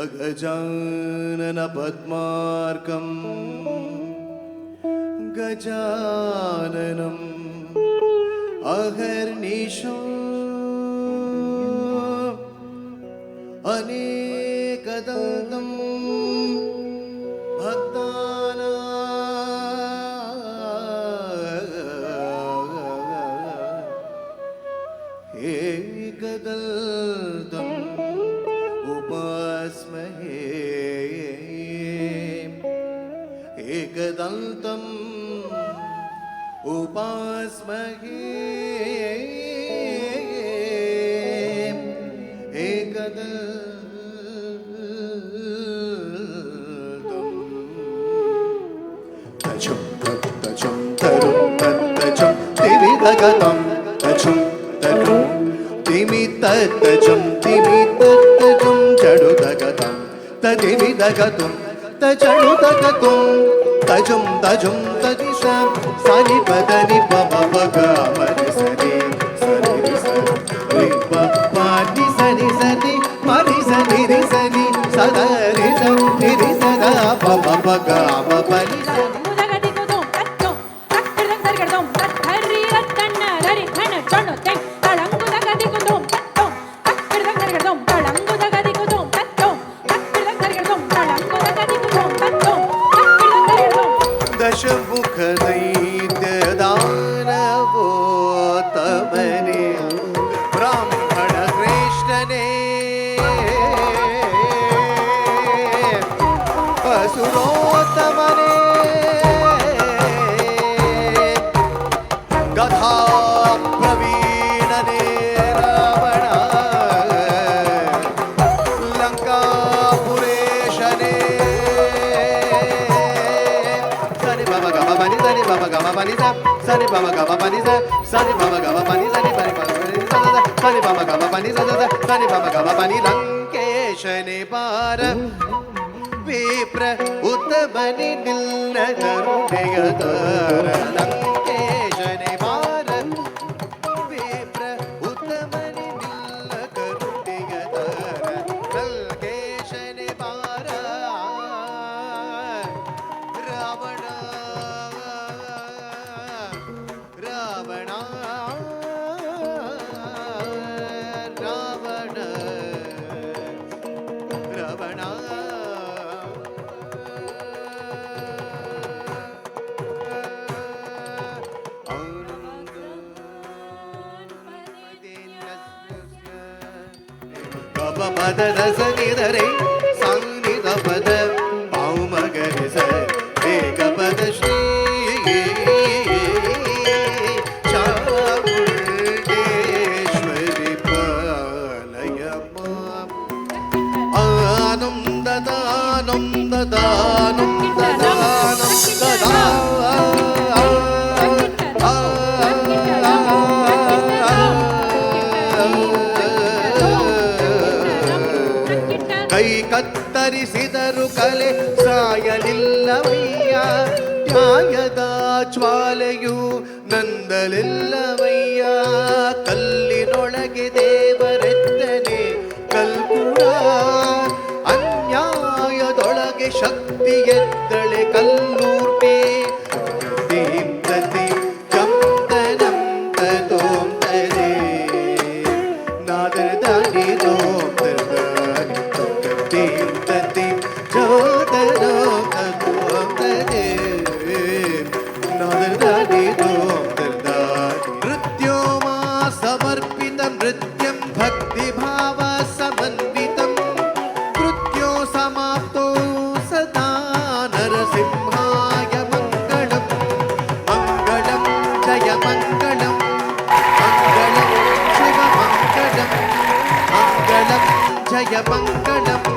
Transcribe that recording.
अगजानन पद्मार्कं गजाननम् अहर्निशो अनेकदन्तं भक्तानां एकदन्तम् उपास्महे एकदन्तम् उपास्महे तचुं तचुं तरुं तचुं तिमि तगतं तचुं तरुं तिमि तचुं तिमि तचुं चडु तगतं ततिमि तगतं तचडु तगतं तजुं तजुं तदिशं सानि पदनि पम पगमनि सनि सनि सनि पानि सनि सनि मरि सनि रि सनि सदा रि सनि रि सदा पम पगम पनि सनि दशमुखदैत्यदानवोत्तमने ब्राह्मणकृष्णने असुरोत्तमने गधाप्रवीणने Ravana लङ्कापुरेशने Baba Gama Panisa, Sani Baba Gama Panisa, Sani Baba Gama Panisa, Sani Baba Gama Panisa, Sani Baba Gama Panisa, Lankeshane Para Vipra Uttamani Nilla Garudegatara Lankeshane Para Vipra Uttamani Nilla Garudegatara Lankeshane Para Ravana Pad Sani Dare Sani Da Pad Pau Magari Sa Eka Pad Shri Chamundeshwari Palayama Anam Dadanam Dadanam Dadanam ಕೈ ಕತ್ತರಿಸಿದರು ಕಲೆ ಸಾಯಲಿಲ್ಲವಯ್ಯ ನ್ಯಾಯದ ಜ್ವಾಲೆಯು ನಂದಲಿಲ್ಲವಯ್ಯ ಕಲ್ಲಿನೊಳಗೆ ದೇವರೆತ್ತನೆ ಕಲ್ಪುಡ ಅನ್ಯಾಯದೊಳಗೆ ಶಕ್ತಿ ಎದ್ದಳೆ ಕಲ್ಲೂರ್ಪೆ ದೀಪ್ತತಿ ಜಂತನಂ ತೋಂ ತದೆ ನಾದನ ದಾನಿ ತೋಂ नृत्यं भक्तिभाव समन्वितं कृत्यो समाप्तो सदा नरसिंहाय मङ्गलं मङ्गलं जय मङ्गलं मङ्गलं शिव मङ्गलं मङ्गलं जय मङ्गलं